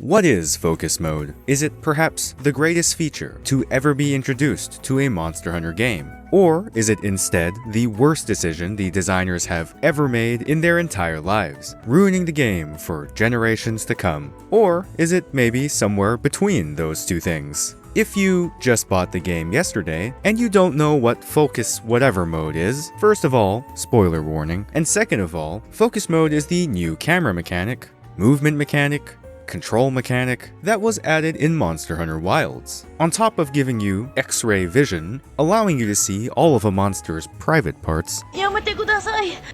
What is Focus Mode? Is it perhaps the greatest feature to ever be introduced to a Monster Hunter game? Or is it instead the worst decision the designers have ever made in their entire lives, ruining the game for generations to come? Or is it maybe somewhere between those two things? If you just bought the game yesterday and you don't know what Focus Whatever Mode is, first of all, spoiler warning, and second of all, Focus Mode is the new camera mechanic, movement mechanic, control mechanic that was added in Monster Hunter Wilds. On top of giving you X-ray vision, allowing you to see all of a monster's private parts,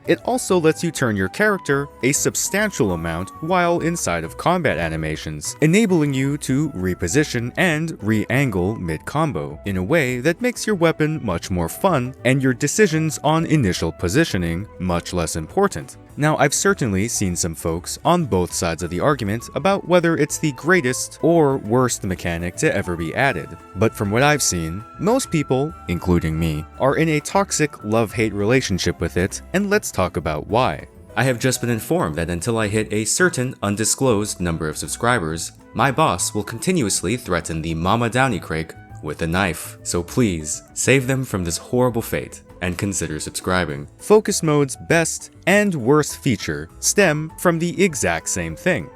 it also lets you turn your character a substantial amount while inside of combat animations, enabling you to reposition and re-angle mid-combo in a way that makes your weapon much more fun and your decisions on initial positioning much less important. Now, I've certainly seen some folks on both sides of the argument about whether it's the greatest or worst mechanic to ever be added, but from what I've seen, most people, including me, are in a toxic love-hate relationship with it, and let's talk about why. I have just been informed that until I hit a certain undisclosed number of subscribers, my boss will continuously threaten the Mama Downy Crake with a knife, so please, save them from this horrible fate and consider subscribing. Focus Mode's best and worst feature stem from the exact same thing.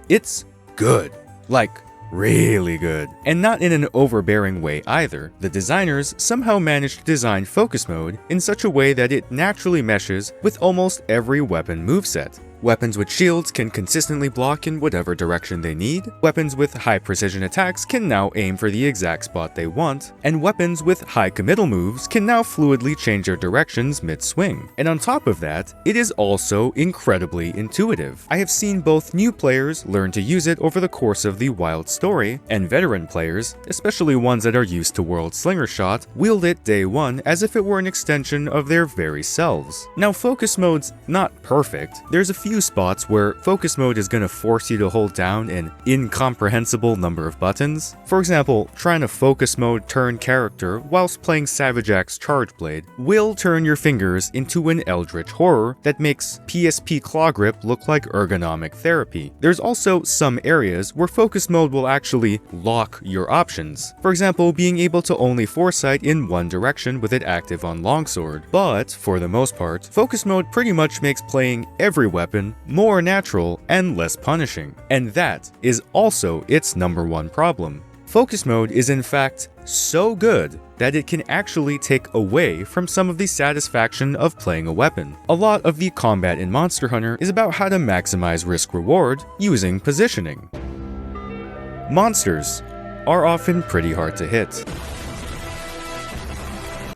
It's good. Like, really good. And not in an overbearing way either. The designers somehow managed to design Focus Mode in such a way that it naturally meshes with almost every weapon moveset. Weapons with shields can consistently block in whatever direction they need, weapons with high precision attacks can now aim for the exact spot they want, and weapons with high committal moves can now fluidly change their directions mid-swing. And on top of that, it is also incredibly intuitive. I have seen both new players learn to use it over the course of the Wild story, and veteran players, especially ones that are used to World Slinger Shot, wield it day one as if it were an extension of their very selves. Now, Focus Mode's not perfect. There's a few spots where Focus Mode is going to force you to hold down an incomprehensible number of buttons. For example, trying to Focus Mode turn character whilst playing Savage Axe Charge Blade will turn your fingers into an eldritch horror that makes PSP Claw Grip look like ergonomic therapy. There's also some areas where Focus Mode will actually lock your options. For example, being able to only foresight in one direction with it active on Longsword. But, for the most part, Focus Mode pretty much makes playing every weapon more natural and less punishing. And that is also its number one problem. Focus Mode is in fact so good that it can actually take away from some of the satisfaction of playing a weapon. A lot of the combat in Monster Hunter is about how to maximize risk-reward using positioning. Monsters are often pretty hard to hit.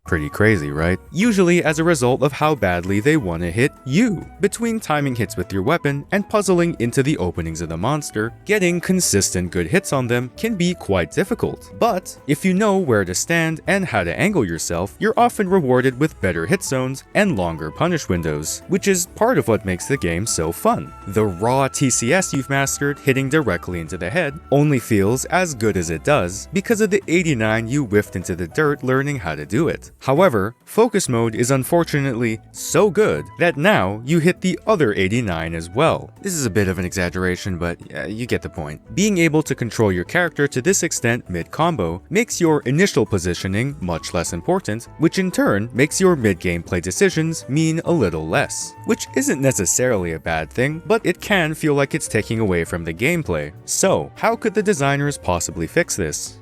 Pretty crazy, right? Usually as a result of how badly they want to hit you. Between timing hits with your weapon and puzzling into the openings of the monster, getting consistent good hits on them can be quite difficult. But if you know where to stand and how to angle yourself, you're often rewarded with better hit zones and longer punish windows, which is part of what makes the game so fun. The raw TCS you've mastered hitting directly into the head only feels as good as it does because of the 89 you whiffed into the dirt learning how to do it. However, Focus Mode is unfortunately so good that now you hit the other 89 as well. This is a bit of an exaggeration, but you get the point. Being able to control your character to this extent mid-combo makes your initial positioning much less important, which in turn makes your mid-gameplay decisions mean a little less. Which isn't necessarily a bad thing, but it can feel like it's taking away from the gameplay. So, how could the designers possibly fix this?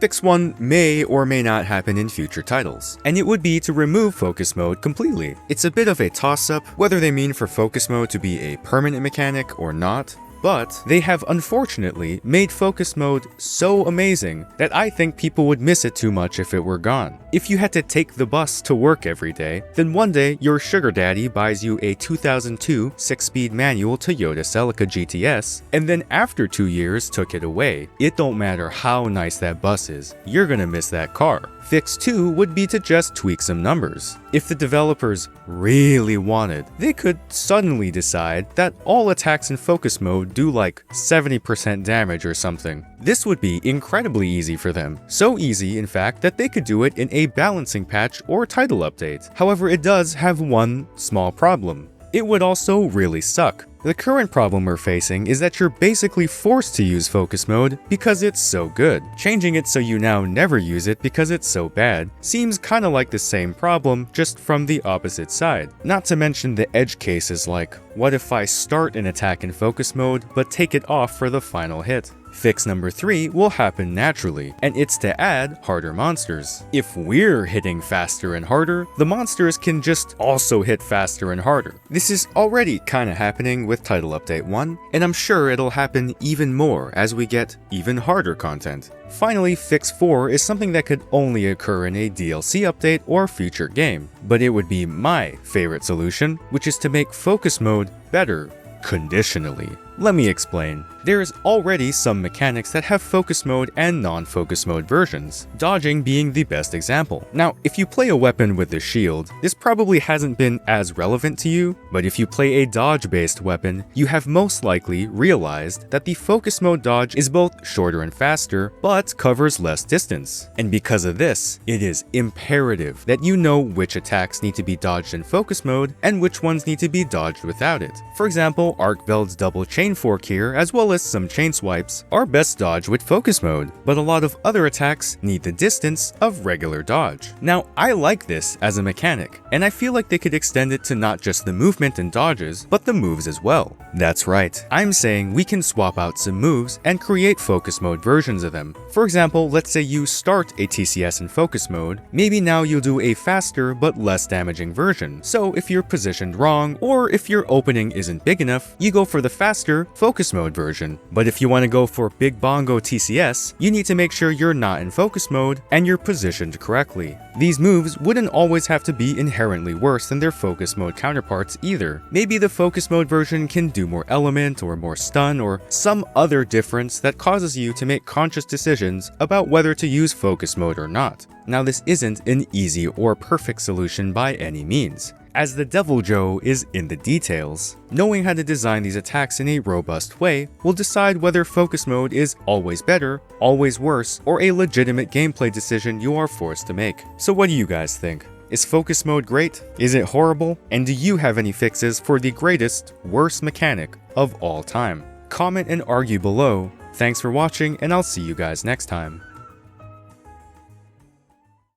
Fix 1 may or may not happen in future titles, and it would be to remove Focus Mode completely. It's a bit of a toss-up whether they mean for Focus Mode to be a permanent mechanic or not, but they have unfortunately made Focus Mode so amazing that I think people would miss it too much if it were gone. If you had to take the bus to work every day, then one day your sugar daddy buys you a 2002 6-speed manual Toyota Celica GTS, and then after 2 years took it away. It don't matter how nice that bus is, you're gonna miss that car. Fix 2 would be to just tweak some numbers. If the developers really wanted, they could suddenly decide that all attacks in Focus Mode do like 70% damage or something. This would be incredibly easy for them. So easy, in fact, that they could do it in a balancing patch or title update. However, it does have one small problem. It would also really suck. The current problem we're facing is that you're basically forced to use focus mode because it's so good. Changing it so you now never use it because it's so bad seems kinda like the same problem, just from the opposite side. Not to mention the edge cases like, what if I start an attack in focus mode but take it off for the final hit? Fix number 3 will happen naturally, and it's to add harder monsters. If we're hitting faster and harder, the monsters can just also hit faster and harder. This is already kinda happening with Title Update 1, and I'm sure it'll happen even more as we get even harder content. Finally, Fix 4 is something that could only occur in a DLC update or future game, but it would be my favorite solution, which is to make focus mode better conditionally. Let me explain. There is already some mechanics that have focus mode and non-focus mode versions, dodging being the best example. Now, if you play a weapon with a shield, this probably hasn't been as relevant to you, but if you play a dodge-based weapon, you have most likely realized that the focus mode dodge is both shorter and faster, but covers less distance. And because of this, it is imperative that you know which attacks need to be dodged in focus mode and which ones need to be dodged without it. For example, Arkveld's double chain fork here, as well as some chain swipes, are best dodged with focus mode, but a lot of other attacks need the distance of regular dodge. Now, I like this as a mechanic, and I feel like they could extend it to not just the movement and dodges, but the moves as well. That's right, I'm saying we can swap out some moves and create focus mode versions of them. For example, let's say you start a TCS in focus mode, maybe now you'll do a faster but less damaging version. So if you're positioned wrong, or if your opening isn't big enough, you go for the faster focus mode version. But if you want to go for Big Bongo TCS, you need to make sure you're not in focus mode and you're positioned correctly. These moves wouldn't always have to be inherently worse than their focus mode counterparts either. Maybe the focus mode version can do more element or more stun or some other difference that causes you to make conscious decisions about whether to use focus mode or not. Now, this isn't an easy or perfect solution by any means, as the Devil Joe is in the details. Knowing how to design these attacks in a robust way will decide whether focus mode is always better, always worse, or a legitimate gameplay decision you are forced to make. So what do you guys think? Is focus mode great? Is it horrible? And do you have any fixes for the greatest, worst mechanic of all time? Comment and argue below. Thanks for watching, and I'll see you guys next time.